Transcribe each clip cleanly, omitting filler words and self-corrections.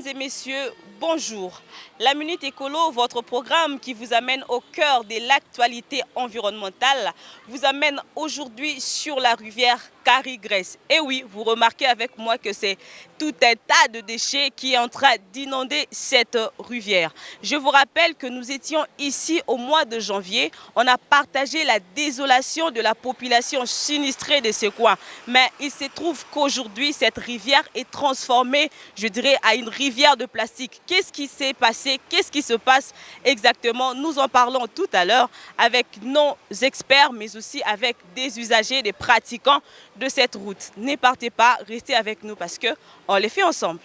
Mesdames et messieurs, bonjour. La Minute Écolo, votre programme qui vous amène au cœur de l'actualité environnementale, vous amène aujourd'hui sur la rivière Carigres. Et oui, vous remarquez avec moi que c'est tout un tas de déchets qui est en train d'inonder cette rivière. Je vous rappelle que nous étions ici au mois de janvier. On a partagé la désolation de la population sinistrée de ce coin. Mais il se trouve qu'aujourd'hui, cette rivière est transformée, je dirais, à une rivière de plastique. Qu'est-ce qui s'est passé? Qu'est-ce qui se passe exactement? Nous en parlons tout à l'heure avec nos experts, mais aussi avec des usagers, des pratiquants de cette route. Ne partez pas, restez avec nous parce qu'on les fait ensemble.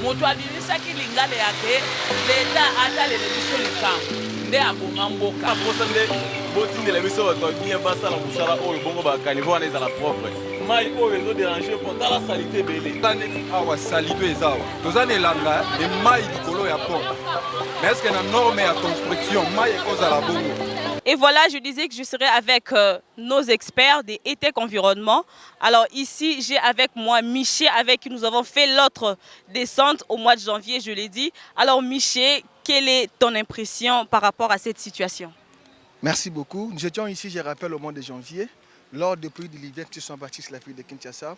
Moto alinisaki lingale yake leta atalele biso likambo nde aboma mboka posande botindela biso bato bien basala mosala oyo bongo bakanivo wana ezala propre mai oyo ezodérange mpo tala salite ebele neti awa salito eza awa toza na elanga mai likolo ya pont mais estce na norme ya construction mai ekozala bongo. Et voilà, je disais que je serai avec nos experts des ETEC Environnement. Alors ici, j'ai avec moi Miché, avec qui nous avons fait l'autre descente au mois de janvier, je l'ai dit. Alors Miché, quelle est ton impression par rapport à cette situation? Merci beaucoup. Nous étions ici, je rappelle, au mois de janvier, lors des pluies de l'hiver qui se sont bâties sur la ville de Kinshasa.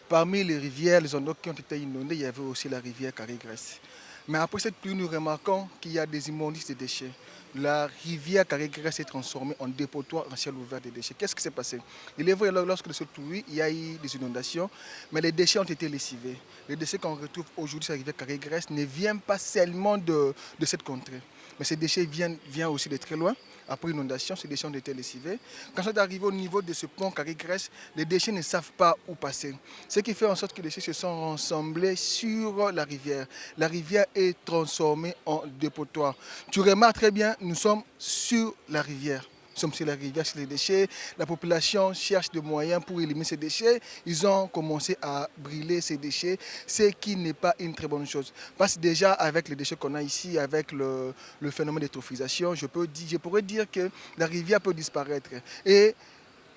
Parmi les rivières, les endroits qui ont été inondés, il y avait aussi la rivière Carigres. Mais après cette pluie, nous remarquons qu'il y a des immondices de déchets. La rivière Carigres s'est transformée en dépotoir en ciel ouvert de déchets. Qu'est-ce qui s'est passé? Il est vrai, lorsque de cette pluie, il y a eu des inondations, mais les déchets ont été lessivés. Les déchets qu'on retrouve aujourd'hui sur la rivière Carigres ne viennent pas seulement de cette contrée, mais ces déchets viennent aussi de très loin. Après l'inondation, ces déchets ont été lessivés. Quand on est arrivé au niveau de ce pont Carigres, les déchets ne savent pas où passer. Ce qui fait en sorte que les déchets se sont rassemblés sur la rivière. La rivière est transformée en dépotoir. Tu remarques très bien, nous sommes sur la rivière. Nous sommes sur la rivière, sur les déchets. La population cherche des moyens pour éliminer ces déchets. Ils ont commencé à brûler ces déchets, ce qui n'est pas une très bonne chose. Parce que déjà, avec les déchets qu'on a ici, avec le phénomène d'eutrophisation, je pourrais dire que la rivière peut disparaître. Et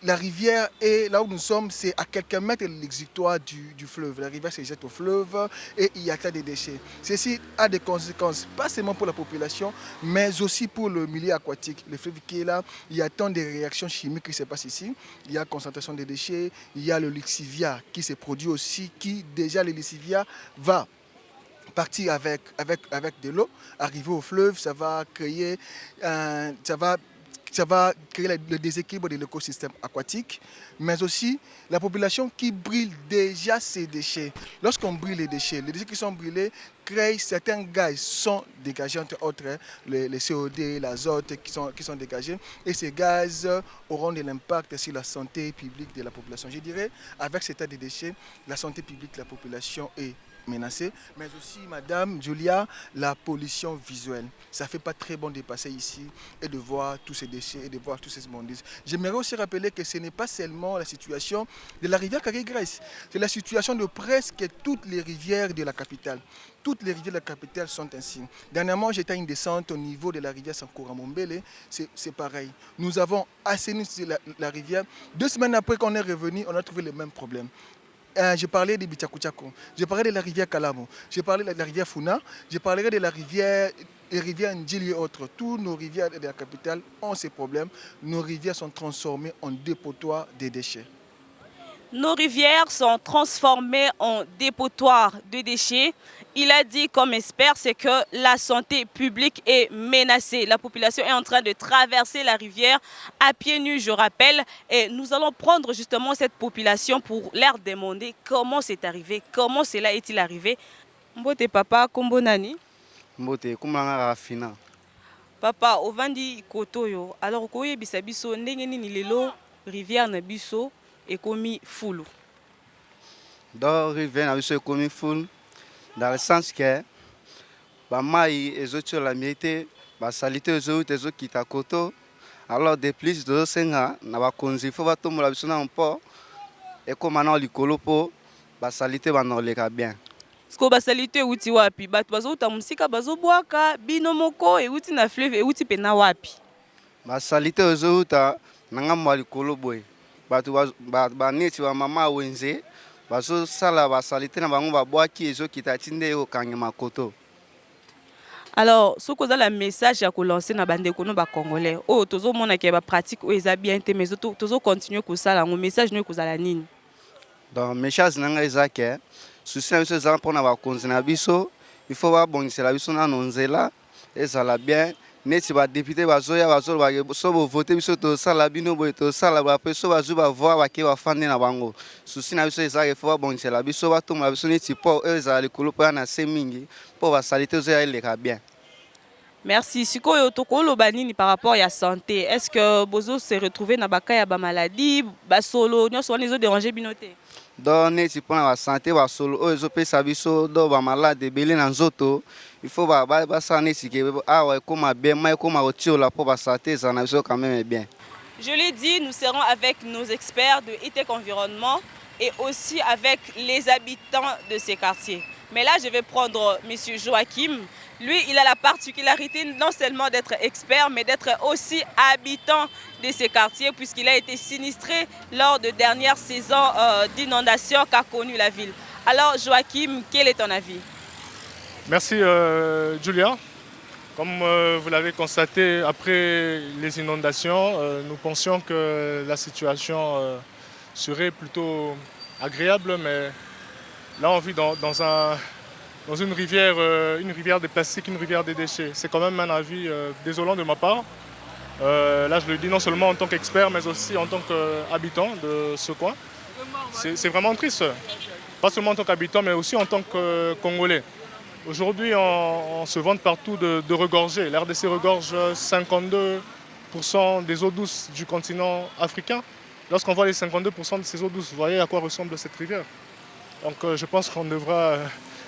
la rivière, est là où nous sommes, c'est à quelques mètres de l'exutoire du fleuve. La rivière se jette au fleuve et il y a des déchets. Ceci a des conséquences, pas seulement pour la population, mais aussi pour le milieu aquatique. Le fleuve qui est là, il y a tant de réactions chimiques qui se passent ici. Il y a concentration des déchets, il y a le lixivia qui se produit aussi, qui déjà le lixivia va partir avec de l'eau, arriver au fleuve, ça va créer le déséquilibre de l'écosystème aquatique, mais aussi la population qui brûle déjà ces déchets. Lorsqu'on brûle les déchets qui sont brûlés créent certains gaz sont dégagés, entre autres les CO2, l'azote qui sont dégagés, et ces gaz auront de l'impact sur la santé publique de la population. Je dirais, avec cet état de déchets, la santé publique de la population est menacée, mais aussi, Madame Julia, la pollution visuelle. Ça ne fait pas très bon de passer ici et de voir tous ces déchets et de voir tous ces immondices. J'aimerais aussi rappeler que ce n'est pas seulement la situation de la rivière Carigres, c'est la situation de presque toutes les rivières de la capitale. Toutes les rivières de la capitale sont ainsi. Dernièrement, j'étais à une descente au niveau de la rivière Sankora-Mombele, c'est pareil. Nous avons assaini la rivière. 2 semaines après qu'on est revenu, on a trouvé le même problème. J'ai parlé de Bichakuchako, j'ai parlé de la rivière Kalamo, j'ai parlé de la rivière Funa, j'ai parlé de la rivière Ndjili et autres. Toutes nos rivières de la capitale ont ces problèmes. Nos rivières sont transformées en dépotoirs de déchets. Nos rivières sont transformées en dépotoirs de déchets. Il a dit comme expert, c'est que la santé publique est menacée. La population est en train de traverser la rivière à pieds nus, je rappelle. Et nous allons prendre justement cette population pour leur demander comment c'est arrivé, comment cela est-il arrivé. Mbote papa, kombo nani? Mbote, kumanga rafina. Papa, ovandi kotoyo. Alors, koye bisabiso, ndenge nini lelo rivière na biso ekomi fulu. Dans la rivière na biso ekomi fulu. Dans le sens que bamai ezocho la miete basalite ezo kita koto, alors de plus de senga na bakonzi fo batomola biso na mpo ekoma na likolo po basalite banoleka bien. Sko basalite euti wapi? Bato bazouta musika bazobwaka bino moko euti na fleuve euti pena wapi? basalite ezouta na ngambo ya likolo boye bato baneti bamama wenze bazosala basalite na bango babwaki ezokita ti nde ekokangema koto. Alors, ce que le message à lancer na bande kono ba congolais. Oh, tozo mona ke ba pratique o eza bien te mais tozo continuer ko sala ngo message no ko zala nini. Donc message nanga eza ke souci na biso eza mpona bakonzi na biso, il faut babongisela biso na nzela ezala bien. Neti ba député bazoya bazoloba so bo voter biso tosala bino boye tosala bape so bazu bavoi bake bafande na bango. Souci na biso eza il faut babongisela biso batombola biso neti po ezala likolo mpo na se mingi mpo basalite ozoya eleka bien. Merci. Sikoyo tokolo banini par rapport à la santé. Est-ce que bozo se retrouver na baka ya ba maladie, ba solo, nyo so les autres déranger binoté? Donc neti mpo na basanté basolo oyo ezopesa biso do bamalade ebele na nzoto, il faut basala neti ke awa ekoma bien mai ekoma kotiola mpo basanté ezala na biso quand même bien. Je l'ai dit, nous serons avec nos experts de ITEC Environnement et aussi avec les habitants de ces quartiers. Mais là, je vais prendre M. Joachim. Lui, il a la particularité non seulement d'être expert, mais d'être aussi habitant de ces quartiers, puisqu'il a été sinistré lors de dernières saisons d'inondation qu'a connu la ville. Alors, Joachim, quel est ton avis? Merci, Julia. Comme vous l'avez constaté, après les inondations, nous pensions que la situation serait plutôt agréable, mais là, on vit dans une rivière de plastique, une rivière de déchets. C'est quand même un avis désolant de ma part. Là, je le dis non seulement en tant qu'expert, mais aussi en tant qu'habitant de ce coin. C'est vraiment triste. Pas seulement en tant qu'habitant, mais aussi en tant que Congolais. Aujourd'hui, on se vante partout de regorger. L'RDC regorge 52% des eaux douces du continent africain. Lorsqu'on voit les 52% de ces eaux douces, vous voyez à quoi ressemble cette rivière. Donc je pense qu'on devra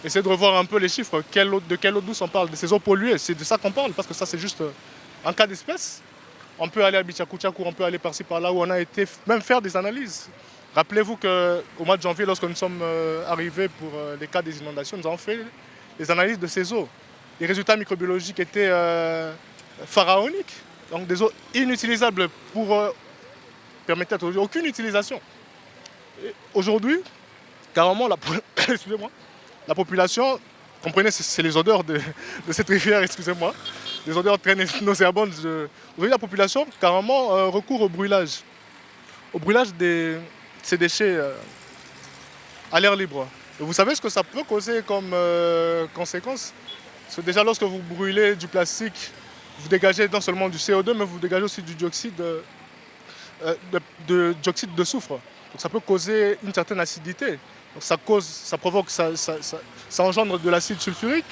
essayer de revoir un peu les chiffres. De quelle eau douce on parle? De ces eaux polluées, c'est de ça qu'on parle, parce que ça c'est juste un cas d'espèce. On peut aller à Bichakuchaku, on peut aller par-ci par-là où on a été même faire des analyses. Rappelez-vous qu'au mois de janvier, lorsque nous sommes arrivés pour les cas des inondations, nous avons fait les analyses de ces eaux. Les résultats microbiologiques étaient pharaoniques, donc des eaux inutilisables pour permettre aucune utilisation. Aujourd'hui, carrément, la population, comprenez, c'est les odeurs de cette rivière, excusez-moi, les odeurs très nauséabondes. Aujourd'hui, la population, carrément, recourt au brûlage de ces déchets à l'air libre. Et vous savez ce que ça peut causer comme conséquence? Parce que déjà, lorsque vous brûlez du plastique, vous dégagez non seulement du CO2, mais vous dégagez aussi du dioxyde de soufre. Donc ça peut causer une certaine acidité. Donc ça provoque, ça engendre de l'acide sulfurique,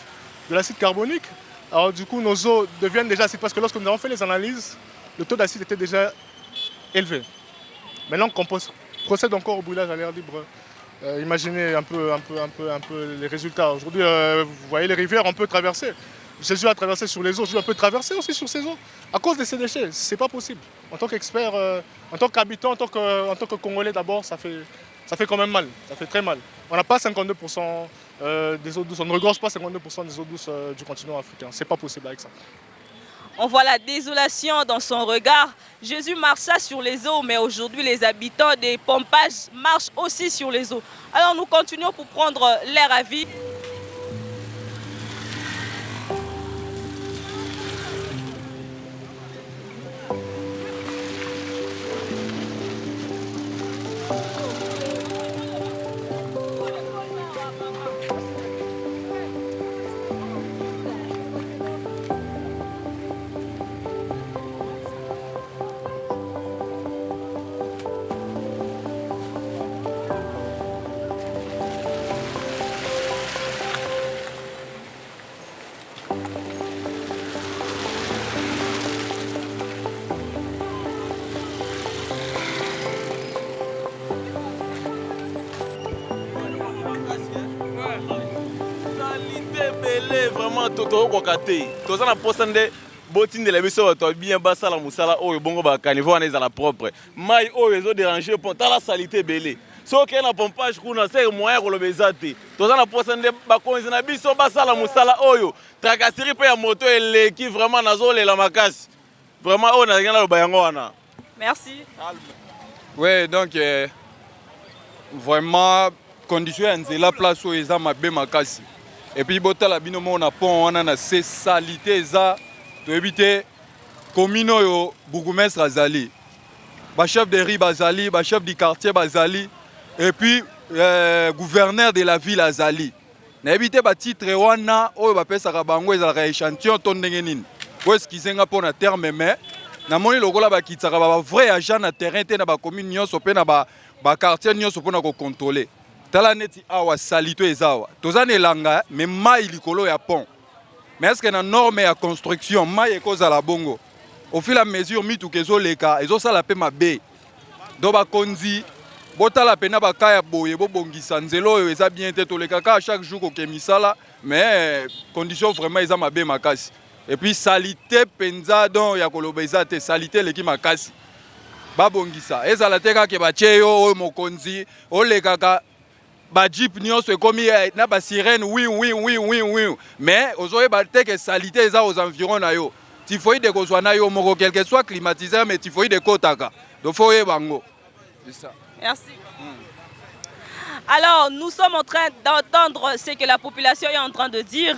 de l'acide carbonique. Alors du coup, nos eaux deviennent déjà acides parce que lorsque nous avons fait les analyses, le taux d'acide était déjà élevé. Maintenant qu'on procède encore au brûlage à l'air libre, imaginez un peu les résultats. Aujourd'hui, vous voyez les rivières, on peut traverser. Jésus a traversé sur les eaux, Jésus peut traverser aussi sur ces eaux à cause de ces déchets. C'est pas possible. En tant qu'expert, en tant qu'habitant, en tant que Congolais d'abord, ça fait quand même mal, ça fait très mal. On n'a pas 52% des eaux douces, on ne regorge pas 52% des eaux douces du continent africain. C'est pas possible avec ça. On voit la désolation dans son regard. Jésus marcha sur les eaux, mais aujourd'hui les habitants des pompages marchent aussi sur les eaux. Alors nous continuons pour prendre l'air à vivre. Vraiment tokokoka te toza na posa nde botindela biso bato bien basala mosala oyo bongo bakanivo wana ezala propre mai oyo ezoderange mpo tala salite ebele soki na pompage kuna se moyen koloba eza te toza na posa nde bakonzi na biso basala mosala oyo trakasiri mpe ya moto eleki vraiment nazolela makasi Vraiment, on a rien à le. Merci. Oui, donc vraiment, condition est la place où ils ont ma makasi. Et puis, botala binomo on a pont, on a ces salités, ça, pour éviter communo yo bourgmestre azali, chef de riz bazali, chef du quartier bazali, et puis gouverneur de la ville azali. Na éviter ba titre wana oyo ba pesa ka bango ezala échantillon ton ndenge nini. Ko eskizenga pona terme mais na moni lokola ba kitsaka ba vrai agent na terrain te na ba commune nyonso pe na ba quartier nyonso pona ko contrôler. Tala neti awa salito ezawa. Tozana elanga mais mai likolo ya pont. Mais est-ce que na norme ya construction mai ekoza la bongo? Au fil et à mesure mituka ezoleka ezosala pe mabe. Do ba konzi botala pena bakaya boye bobongisa nzelo oyo eza bien te tolekaka à chaque jour ko misala mais condition vraiment eza mabe makasi. Et puis salité penza don ya koloba eza te salité leki makasi. Babongisa ezala te kaka ba cheyo oyo mokonzi olekaka ba jeep nyonso ekomi na ba sirène oui mais ozoye ba te que salité eza aux environs na yo. Typhoïde kozwa na yo moko quel que soit climatiseur mais typhoïde kotaka. Donc faut y bango. C'est ça. Merci. Alors, nous sommes en train d'entendre ce que la population est en train de dire.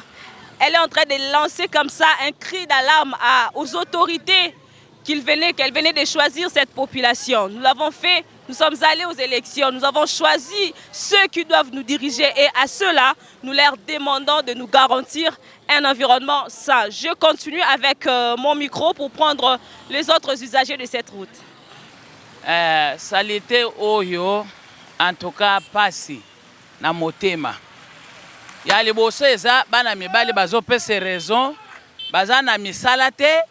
Elle est en train de lancer comme ça un cri d'alarme aux autorités qu'elle venait de choisir cette population. Nous l'avons fait, nous sommes allés aux élections, nous avons choisi ceux qui doivent nous diriger et à ceux-là, nous leur demandons de nous garantir un environnement sain. Je continue avec mon micro pour prendre les autres usagers de cette route. Salité oyo en tout cas pasi na motema ya liboso eza bana mibali bazopesa raison baza na misala te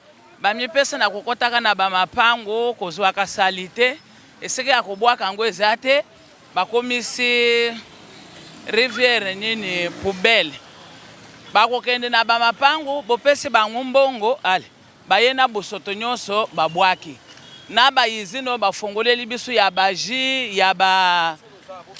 bamipesa na kokotaka na bamapango kozwaka salite eseke ya kobwaka yango eza te bakomisi rivière nini poubelle bakokende na bamapango bopesi bango mbongo ale baye na bosoto nyonso babwaki na bayizino bafongoleli biso ya baji ya ba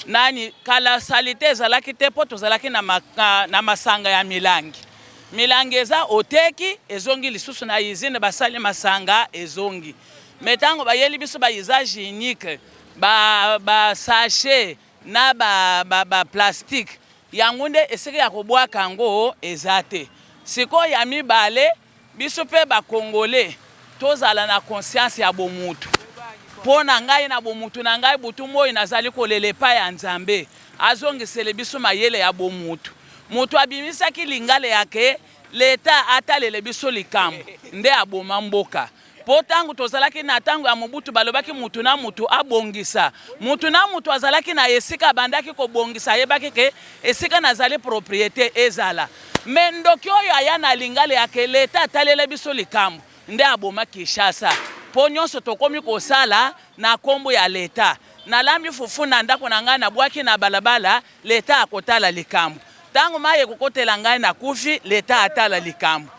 nani kala salite ezalaki te po tozalaki na masanga ya milangi eza oteki ezongi lisusu na yizine basali masanga ezongi metango bayeli biso ba usage unique ba sachet na ba plastique yango nde eseke ya kobwaka ngo eza te sikoyo ya mibale biso pe ba congolais tozala na conscience ya bomutu pona ngai na bomutu na ngai butu moyi nazali kolelepa ya nzambe azongisele biso mayele ya bomutu mutu abimisaki lingale yake leta atalele biso likambo nde aboma mboka po tangu tozalaki na tangu ya mobutu balobaki mutu na mutu abongisa mutu na mutu azalaki na esika bandaki kobongisa yebaki ke esika nazali propriété ezala mendoki oyo aya na lingale yake leta atalele biso likambo nde aboma Kinshasa po nyonso tokomi kosala na kombo ya leta nalambi fufu na ndako na ngai na bwaki na balabala leta akotala likambo tango maye kokotela ngai na kufi leta atala likambo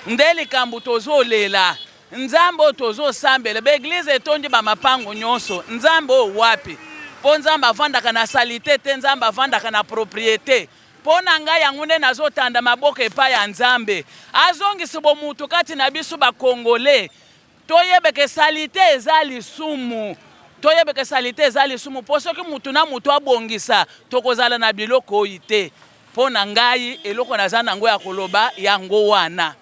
nde likambo tozolela nzambo tozosambela beglize etondi bamapango nyonso nzambo wapi po nzambo avandaka na salite te nzambo avandaka na propriété pona ngai yango nde nazotanda maboko epai ya nzambe azongisi bomutu kati na biso bakongole toyebeke salite eza lisumu po soki mutu na mutu abongisa tokozala na biloko oyo te pona ngai eloko naza nango ya koloba yango wana.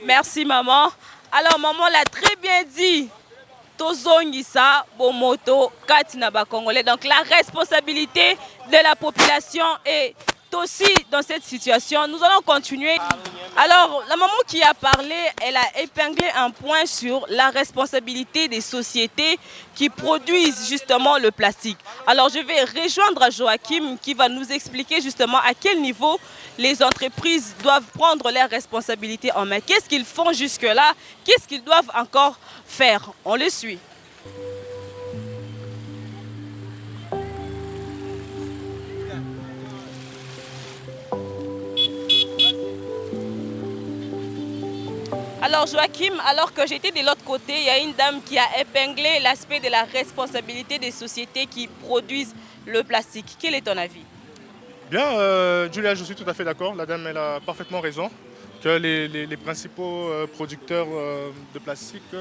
Merci maman. Alors maman l'a très bien dit. Tozongisa bomoto kati na bakongolais. Donc la responsabilité de la population est aussi dans cette situation. Nous allons continuer. Alors, la maman qui a parlé, elle a épinglé un point sur la responsabilité des sociétés qui produisent justement le plastique. Alors, je vais rejoindre Joachim qui va nous expliquer justement à quel niveau les entreprises doivent prendre leurs responsabilités en main. Qu'est-ce qu'ils font jusque-là? Qu'est-ce qu'ils doivent encore faire? On le suit. Alors Joachim, alors que j'étais de l'autre côté, il y a une dame qui a épinglé l'aspect de la responsabilité des sociétés qui produisent le plastique. Quel est ton avis? Bien, Julia, je suis tout à fait d'accord. La dame, elle a parfaitement raison. que les principaux producteurs de plastique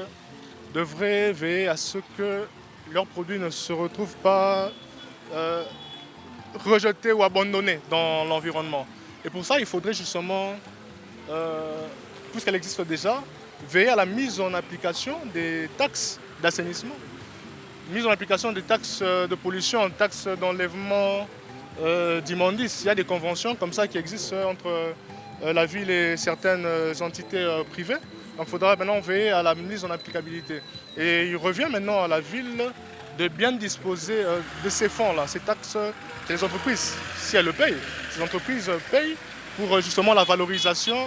devraient veiller à ce que leurs produits ne se retrouvent pas rejetés ou abandonnés dans l'environnement. Et pour ça, il faudrait justement, puisqu'elle existe déjà, veiller à la mise en application des taxes d'assainissement, mise en application des taxes de pollution, taxes d'enlèvement d'immondices. Il y a des conventions comme ça qui existent entre la ville et certaines entités privées. Donc il faudra maintenant veiller à la mise en applicabilité. Et il revient maintenant à la ville de bien disposer de ces fonds-là, ces taxes que les entreprises, si elles le payent, ces entreprises payent pour justement la valorisation,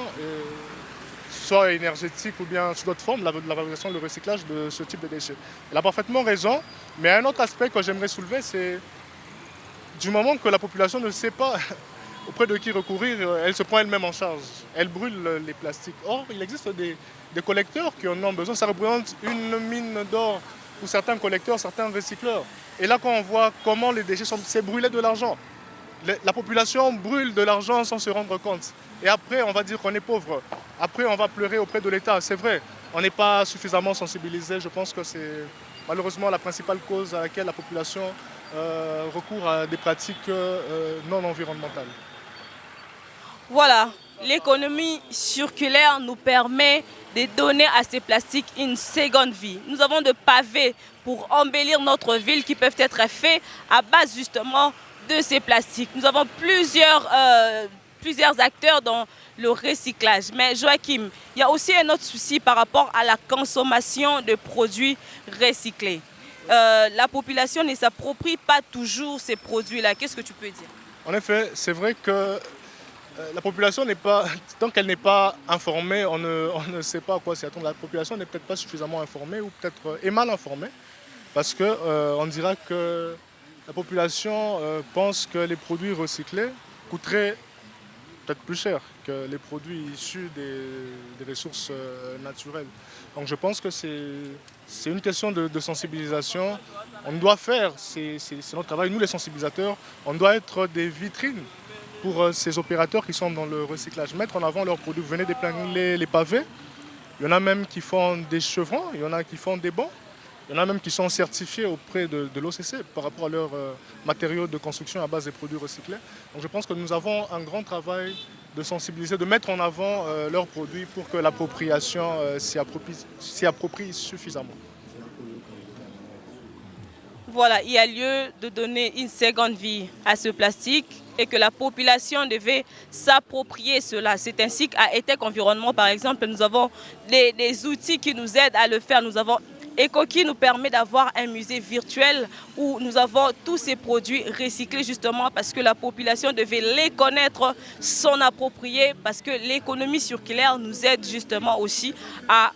soit énergétique ou bien sous d'autres formes, la valorisation, le recyclage de ce type de déchets. Elle a parfaitement raison, mais un autre aspect que j'aimerais soulever, c'est du moment que la population ne sait pas auprès de qui recourir, elle se prend elle-même en charge. Elle brûle les plastiques. Or, il existe des collecteurs qui en ont besoin. Ça représente une mine d'or pour certains collecteurs, certains recycleurs. Et là, quand on voit comment les déchets sont, c'est brûler de l'argent. La population brûle de l'argent sans se rendre compte. Et après, on va dire qu'on est pauvre. Après, on va pleurer auprès de l'État. C'est vrai, on n'est pas suffisamment sensibilisé. Je pense que c'est malheureusement la principale cause à laquelle la population recourt à des pratiques non environnementales. Voilà, l'économie circulaire nous permet de donner à ces plastiques une seconde vie. Nous avons des pavés pour embellir notre ville qui peuvent être faits à base justement de ces plastiques. Nous avons plusieurs acteurs dans le recyclage. Mais Joachim, il y a aussi un autre souci par rapport à la consommation de produits recyclés. La population ne s'approprie pas toujours ces produits-là. Qu'est-ce que tu peux dire? En effet, c'est vrai que la population n'est pas, tant qu'elle n'est pas informée, on ne sait pas à quoi s'y attendre. La population n'est peut-être pas suffisamment informée ou peut-être est mal informée parce qu'on dira que la population pense que les produits recyclés coûteraient peut-être plus cher que les produits issus des ressources naturelles. Donc je pense que c'est une question de sensibilisation. On doit faire, c'est notre travail, nous les sensibilisateurs, on doit être des vitrines pour ces opérateurs qui sont dans le recyclage, mettre en avant leurs produits. Vous venez d'épingler les pavés, il y en a même qui font des chevrons, il y en a qui font des bancs, il y en a même qui sont certifiés auprès de l'OCC par rapport à leurs matériaux de construction à base des produits recyclés. Donc je pense que nous avons un grand travail de sensibiliser, de mettre en avant leurs produits pour que l'appropriation s'y approprie suffisamment. Voilà, il y a lieu de donner une seconde vie à ce plastique et que la population devait s'approprier cela. C'est ainsi qu'à ETEC Environnement, par exemple, nous avons des outils qui nous aident à le faire. Nous avons ECO qui nous permet d'avoir un musée virtuel où nous avons tous ces produits recyclés justement parce que la population devait les connaître, s'en approprier parce que l'économie circulaire nous aide justement aussi à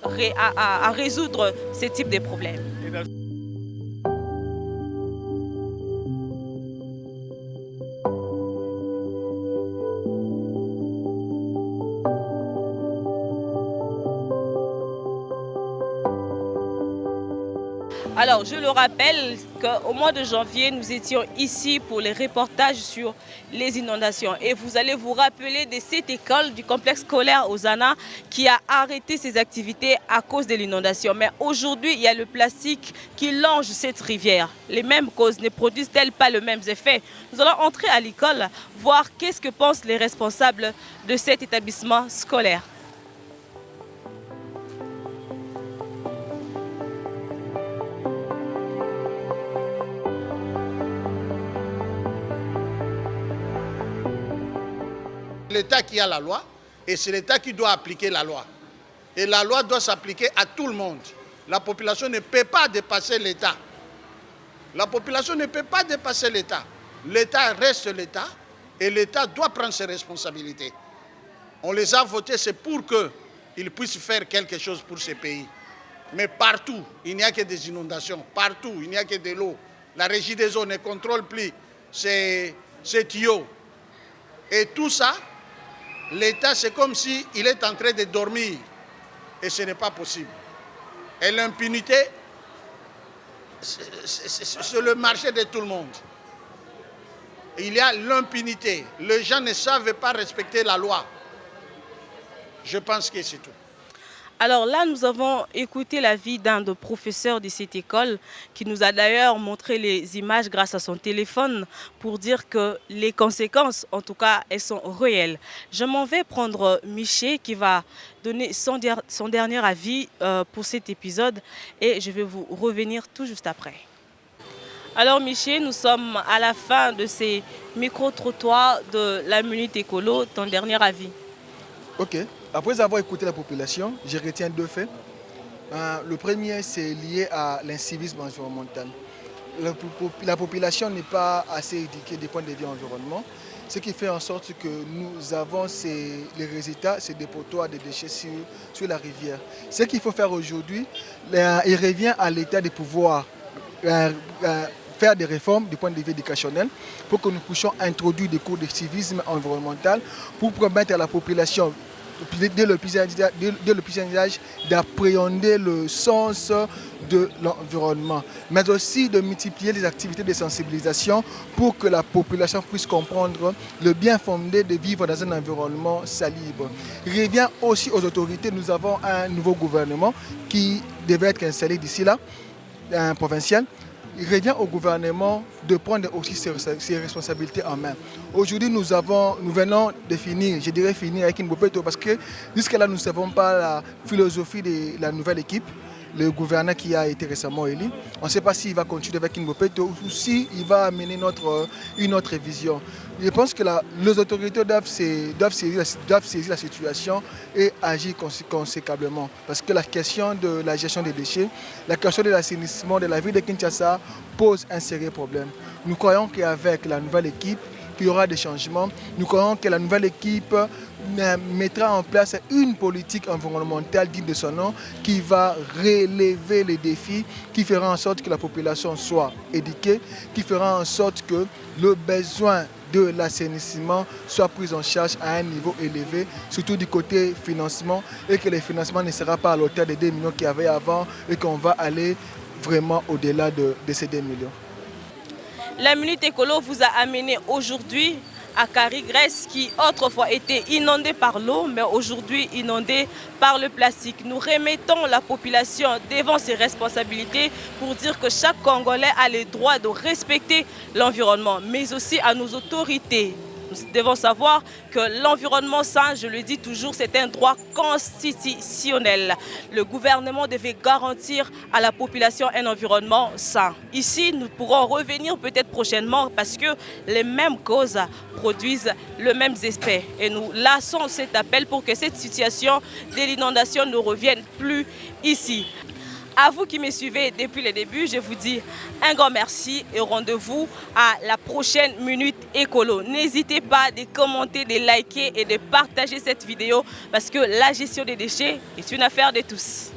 résoudre ce type de problèmes. Alors, je le rappelle qu'au mois de janvier, nous étions ici pour les reportages sur les inondations. Et vous allez vous rappeler de cette école du complexe scolaire Ozana qui a arrêté ses activités à cause de l'inondation. Mais aujourd'hui, il y a le plastique qui longe cette rivière. Les mêmes causes ne produisent-elles pas les mêmes effets? Nous allons entrer à l'école, voir qu'est-ce que pensent les responsables de cet établissement scolaire. L'État qui a la loi et c'est l'État qui doit appliquer la loi. Et la loi doit s'appliquer à tout le monde. La population ne peut pas dépasser l'État. La population ne peut pas dépasser l'État. L'État reste l'État et l'État doit prendre ses responsabilités. On les a votés, c'est pour qu'ils puissent faire quelque chose pour ces pays. Mais partout, il n'y a que des inondations. Partout, il n'y a que de l'eau. La régie des eaux ne contrôle plus ces tuyaux. Et tout ça, l'État, c'est comme s'il est en train de dormir. Et ce n'est pas possible. Et l'impunité, c'est le marché de tout le monde. Il y a l'impunité. Les gens ne savent pas respecter la loi. Je pense que c'est tout. Alors là, nous avons écouté l'avis d'un des professeurs de cette école qui nous a d'ailleurs montré les images grâce à son téléphone pour dire que les conséquences, en tout cas, elles sont réelles. Je m'en vais prendre Miché qui va donner son dernier avis pour cet épisode et je vais vous revenir tout juste après. Alors Miché, nous sommes à la fin de ces micro-trottoirs de la Minute Écolo. Ton dernier avis? Ok. Après avoir écouté la population, je retiens deux faits. Le premier, c'est lié à l'incivisme environnemental. La population n'est pas assez éduquée du point de vue environnement, ce qui fait en sorte que nous avons les résultats, c'est des potoirs de déchets sur la rivière. Ce qu'il faut faire aujourd'hui, il revient à l'État de pouvoir faire des réformes du point de vue éducationnel pour que nous puissions introduire des cours de civisme environnemental pour permettre à la population dès le plus jeune âge d'appréhender le sens de l'environnement, mais aussi de multiplier les activités de sensibilisation pour que la population puisse comprendre le bien fondé de vivre dans un environnement salubre. Il revient aussi aux autorités. Nous avons un nouveau gouvernement qui devait être installé d'ici là, un provincial. Il revient au gouvernement de prendre aussi ses responsabilités en main. Aujourd'hui, nous venons de finir, je dirais finir avec Mbopeto parce que jusqu'à là, nous ne savons pas la philosophie de la nouvelle équipe, le gouverneur qui a été récemment élu. On ne sait pas s'il va continuer avec Mbopeto ou s'il va amener une autre vision. Je pense que les autorités doivent saisir la situation et agir conséquemment. Parce que la question de la gestion des déchets, la question de l'assainissement de la ville de Kinshasa pose un sérieux problème. Nous croyons qu'avec la nouvelle équipe, il y aura des changements. Nous croyons que la nouvelle équipe mettra en place une politique environnementale digne de son nom qui va relever les défis, qui fera en sorte que la population soit éduquée, qui fera en sorte que le besoin de l'assainissement soit pris en charge à un niveau élevé, surtout du côté financement, et que le financement ne sera pas à l'auteur des 2 millions qu'il y avait avant et qu'on va aller vraiment au-delà de ces 2 millions. La Minute Écolo vous a amené aujourd'hui à Carigres qui autrefois était inondé par l'eau, mais aujourd'hui inondé par le plastique. Nous remettons la population devant ses responsabilités pour dire que chaque Congolais a le droit de respecter l'environnement, mais aussi à nos autorités. Nous devons savoir que l'environnement sain, je le dis toujours, c'est un droit constitutionnel. Le gouvernement devait garantir à la population un environnement sain. Ici, nous pourrons revenir peut-être prochainement parce que les mêmes causes produisent le même effet. Et nous lançons cet appel pour que cette situation de l'inondation ne revienne plus ici. À vous qui me suivez depuis le début, je vous dis un grand merci et rendez-vous à la prochaine Minute Écolo. N'hésitez pas de commenter, de liker et de partager cette vidéo parce que la gestion des déchets est une affaire de tous.